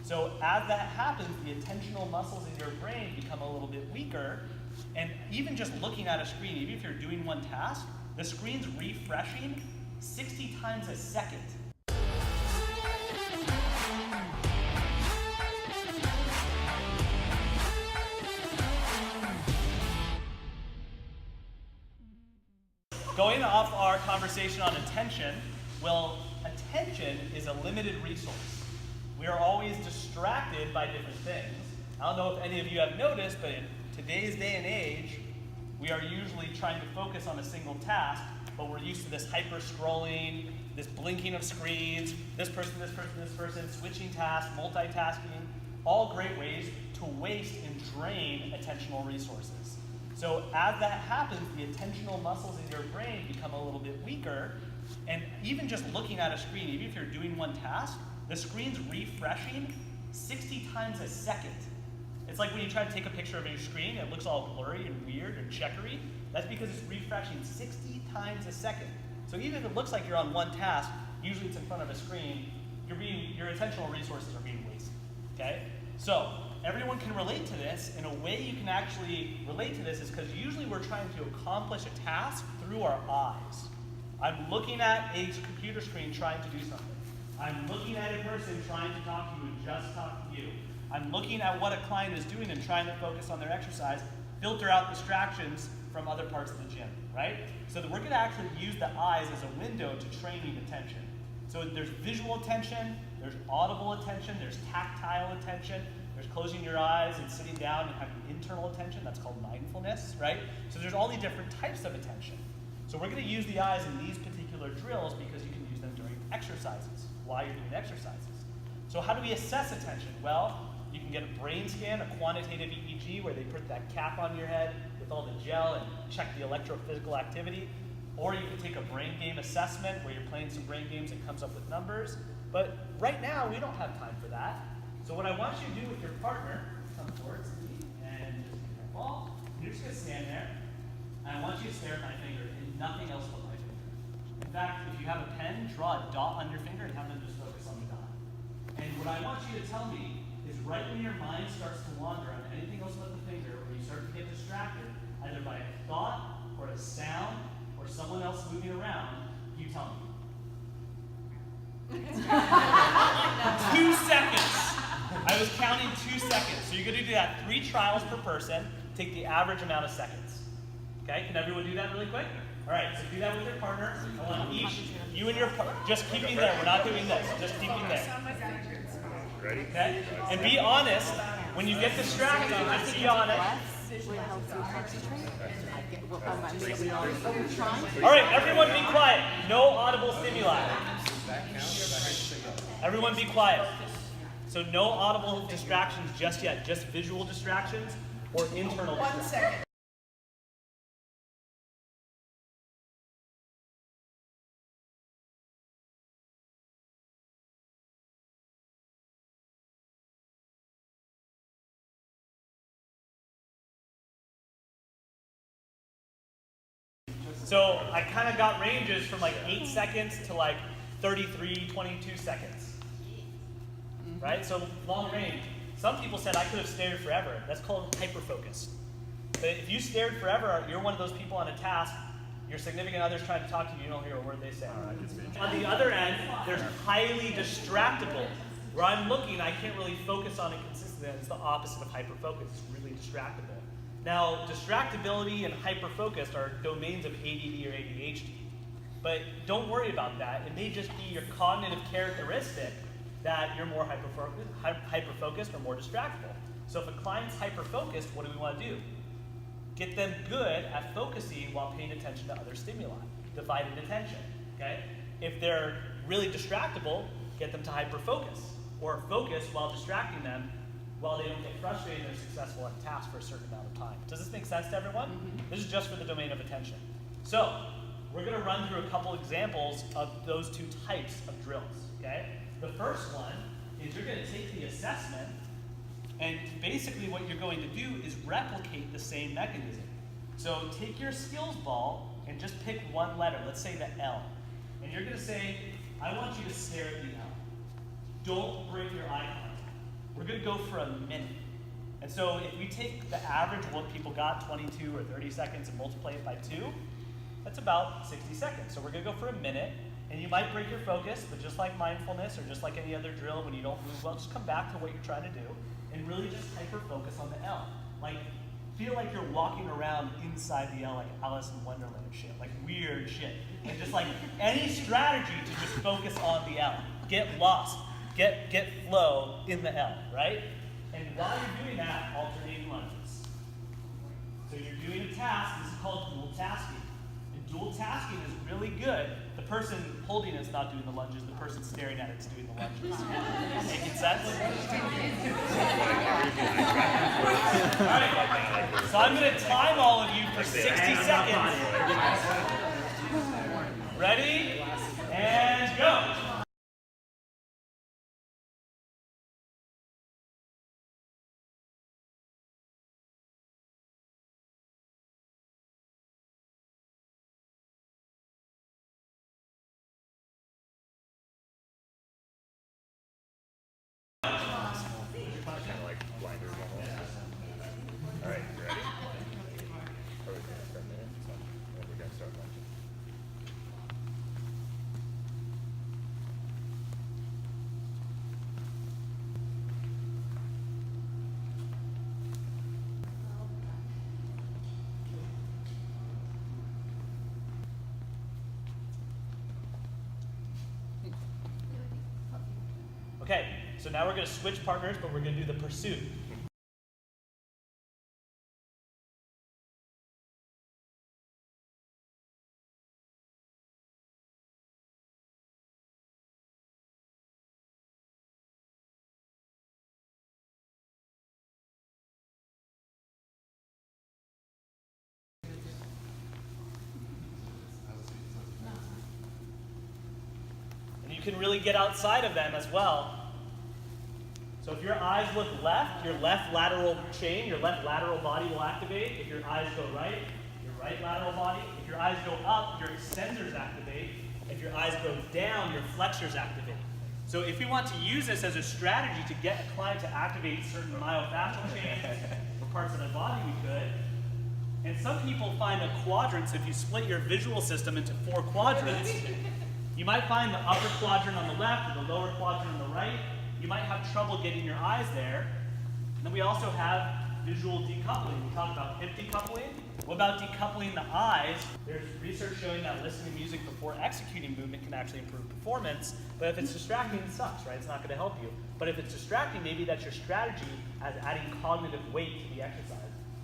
So as that happens, the attentional muscles in your brain become a little bit weaker, and even just looking at a screen, even if you're doing one task, the screen's refreshing 60 times a second. Going off our conversation on attention, well, attention is a limited resource. We are always distracted by different things. I don't know if any of you have noticed, but in today's day and age, we are usually trying to focus on a single task, but we're used to this hyper scrolling, this blinking of screens, this person, switching tasks, multitasking, all great ways to waste and drain attentional resources. So as that happens, the attentional muscles in your brain become a little bit weaker, and even just looking at a screen, even if you're doing one task, the screen's refreshing 60 times a second. It's like when you try to take a picture of your screen, it looks all blurry and weird and checkery. That's because it's refreshing 60 times a second. So even if it looks like you're on one task, usually it's in front of a screen, your attentional resources are being wasted, okay? So everyone can relate to this, and a way you can actually relate to this is because usually we're trying to accomplish a task through our eyes. I'm looking at a computer screen trying to do something. I'm looking at a person trying to talk to you and just talk to you. I'm looking at what a client is doing and trying to focus on their exercise, filter out distractions from other parts of the gym, right? So that we're going to actually use the eyes as a window to training attention. So there's visual attention, there's audible attention, there's tactile attention, there's closing your eyes and sitting down and having internal attention. That's called mindfulness, right? So there's all these different types of attention. So we're going to use the eyes in these particular drills because you can use them during exercises, while you're doing exercises. So how do we assess attention? Well, you can get a brain scan, a quantitative EEG, where they put that cap on your head with all the gel and check the electrophysical activity. Or you can take a brain game assessment where you're playing some brain games and comes up with numbers. But right now, we don't have time for that. So what I want you to do with your partner, come towards me and just take that ball. You're just going to stand there. And I want you to stare at my finger and nothing else but my finger. In fact, if you have a pen, draw a dot on your finger and have them just focus on the dot. And what I want you to tell me is right when your mind starts to wander on anything else but the finger, or you start to get distracted, either by a thought or a sound or someone else moving around, you tell me. 2 seconds. I was counting 2 seconds. So you're going to do that 3 trials per person. Take the average amount of seconds. Okay, can everyone do that really quick? All right, so do that with your partner. I want each, you and your partner, just keeping there. We're not doing this. Just keeping there. Ready? Okay, and be honest. When you get distracted, just be honest. All right, everyone be quiet. No audible stimuli. Everyone be quiet. So no audible distractions just yet, just visual distractions or internal distractions. 1 second. So I kind of got ranges from like 8 seconds to like 33, 22 seconds. Right? So long range. Some people said I could have stared forever. That's called hyperfocus. But if you stared forever, you're one of those people on a task, your significant other's trying to talk to you, you don't hear a word they say. On the other end, there's highly distractible. Where I'm looking, I can't really focus on it consistently. It's the opposite of hyperfocus. It's really distractible. Now, distractibility and hyperfocus are domains of ADD or ADHD. But don't worry about that. It may just be your cognitive characteristic that you're more hyperfocused or more distractible. So if a client's hyperfocused, what do we want to do? Get them good at focusing while paying attention to other stimuli. Divided attention, okay? If they're really distractible, get them to hyperfocus, or focus while distracting them while they don't get frustrated and they're successful at a task for a certain amount of time. Does this make sense to everyone? This is just for the domain of attention. So we're going to run through a couple examples of those 2 types of drills, okay? The first one is you're going to take the assessment, and basically what you're going to do is replicate the same mechanism. So take your skills ball and just pick one letter, let's say the L. And you're going to say, I want you to stare at the L. Don't break your eye contact. going to go for a minute. And so if we take the average of what people got, 22 or 30 seconds, and multiply it by 2, that's about 60 seconds. So we're going to go for a minute. And you might break your focus, but just like mindfulness or just like any other drill, when you don't move well, just come back to what you're trying to do and really just hyper-focus on the L. Like, feel like you're walking around inside the L like Alice in Wonderland shit, like weird shit. And just like any strategy to just focus on the L. Get lost, get flow in the L, right? And while you're doing that, alternating lunges. So you're doing a task, this is called dual tasking. And dual tasking is really good. The person holding it's not doing the lunges, the person staring at it's doing the lunges. Making sense? All right, so I'm going to time all of you for 60 seconds. Ready? And go. All right, you ready? We're going to start lunching. Okay, so now we're going to switch partners, but we're going to do the pursuit. And you can really get outside of them as well. So if your eyes look left, your left lateral chain, your left lateral body will activate. If your eyes go right, your right lateral body. If your eyes go up, your extensors activate. If your eyes go down, your flexors activate. So if we want to use this as a strategy to get a client to activate certain myofascial chains or parts of the body, we could. And some people find a quadrant, so if you split your visual system into 4 quadrants, you might find the upper quadrant on the left or the lower quadrant on the right. You might have trouble getting your eyes there. And then we also have visual decoupling. We talked about hip decoupling. What about decoupling the eyes? There's research showing that listening to music before executing movement can actually improve performance. But if it's distracting, it sucks, right? It's not going to help you. But if it's distracting, maybe that's your strategy as adding cognitive weight to the exercise.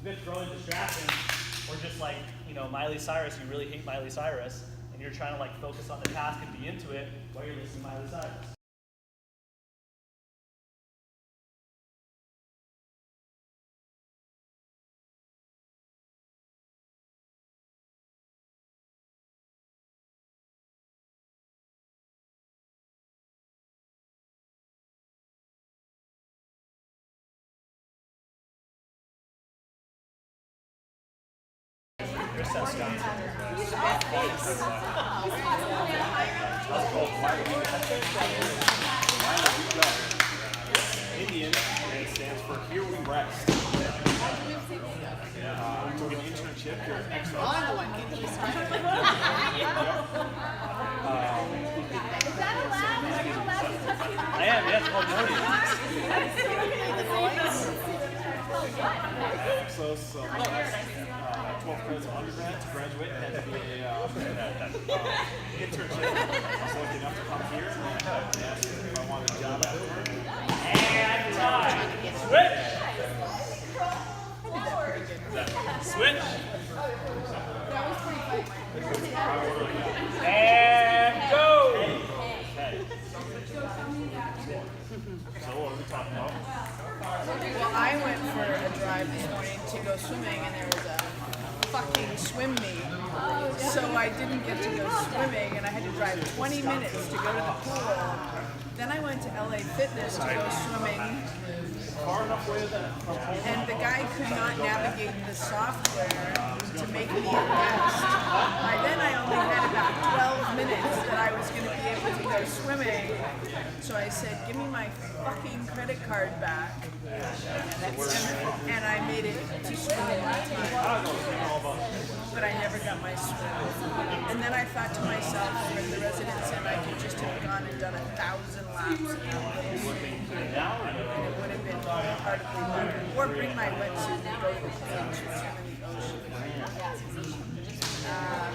You could throw in distractions, or just like, you know, Miley Cyrus, you really hate Miley Cyrus, and you're trying to like focus on the task and be into it while you're listening to Miley Cyrus. Indian, and it stands for Here We Rest. We took an internship here at Exos. I am, yes, called Morning. Exos, 12 credits of undergrad to graduate and to be a internship. I was lucky enough to come here and ask if I wanted a job afterward. And time. Switch. Switch. And go. Okay. So what are we talking about? Well, I went for a drive this morning to go swimming, and there was a fucking swim meet. So I didn't get to go swimming, and I had to drive 20 minutes to go to the pool. Then I went to LA Fitness to go swimming. far enough away that from home. And the guy could not navigate the software to make me a guest. By then I only had about 12 minutes that I was going to be able to go swimming. So I said, give me my fucking credit card back. And I made it to swim in that time. But I never got my swim. And then I thought to myself, when the residence inn, I could just have gone and done 1,000 laps in that little swimming pool. And it would have been hardly better. Or bring my wetsuit and go to the beach and swim in the ocean.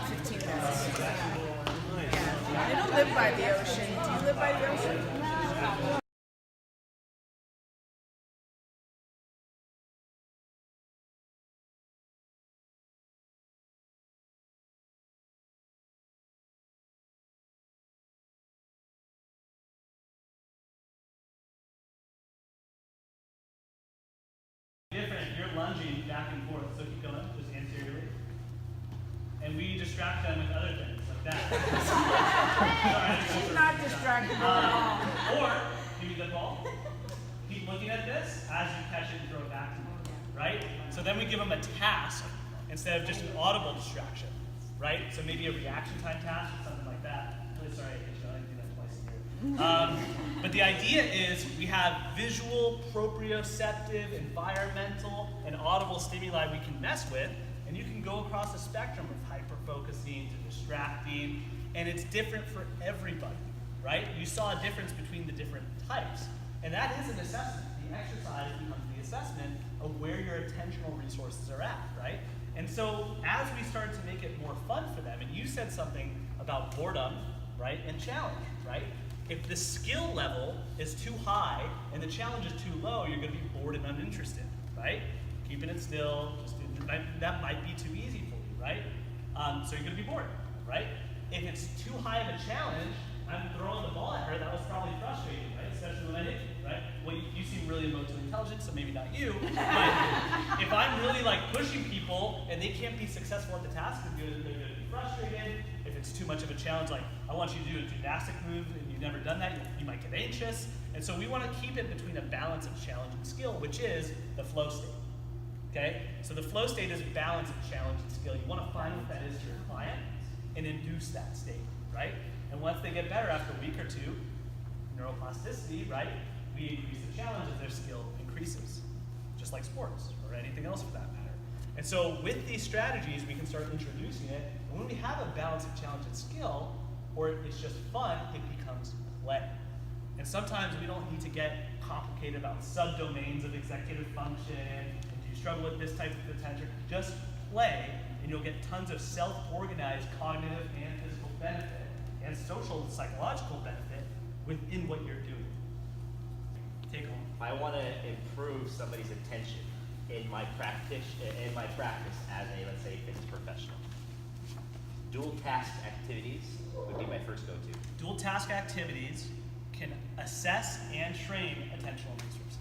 15 minutes. Yeah. They don't live by the ocean. Do you live by the ocean? Different, you're lunging back and forth, so keep going, just anteriorly. And we distract them with other things, like that. She's not distracted at all. Or, give me the ball, keep looking at this as you catch it and throw it back to me, right? So then we give them a task instead of just an audible distraction, right? So maybe a reaction time task or something like that. Really sorry I hit you, I didn't do that twice a year. But the idea is we have visual, proprioceptive, environmental, and audible stimuli we can mess with, and you can go across a spectrum of hyper-focusing to distracting, and it's different for everybody, right? You saw a difference between the different types, and that is an assessment. The exercise becomes the assessment of where your attentional resources are at, right? And so as we start to make it more fun for them, and you said something about boredom, right, and challenge, right? If the skill level is too high and the challenge is too low, you're going to be bored and uninterested, right? Keeping it still, that might be too easy for you, right? So you're going to be bored, right? If it's too high of a challenge, I'm throwing the ball at her, that was probably frustrating, right? Especially when I hit you, right? Well, you seem really emotionally intelligent, so maybe not you, but if I'm really like pushing people and they can't be successful at the task, they're going to be frustrated. If it's too much of a challenge, like I want you to do a gymnastic move and you've never done that, you might get anxious. And so we want to keep it between a balance of challenge and skill, which is the flow state. Okay? So the flow state is a balance of challenge and skill. You want to find what that is to your client and induce that state, right? And once they get better after a week or two, neuroplasticity, right? We increase the challenge as their skill increases, just like sports or anything else for that matter. And so with these strategies, we can start introducing it. And when we have a balance of challenge and skill, or it's just fun, it becomes play. And sometimes we don't need to get complicated about subdomains of executive function, and do you struggle with this type of attention? Just play, and you'll get tons of self-organized cognitive and physical benefit, and social and psychological benefit within what you're doing. Take home. I want to improve somebody's attention in my practice as a, let's say, fitness professional. Dual task activities would be my first go-to. Dual task activities can assess and train attentional resources.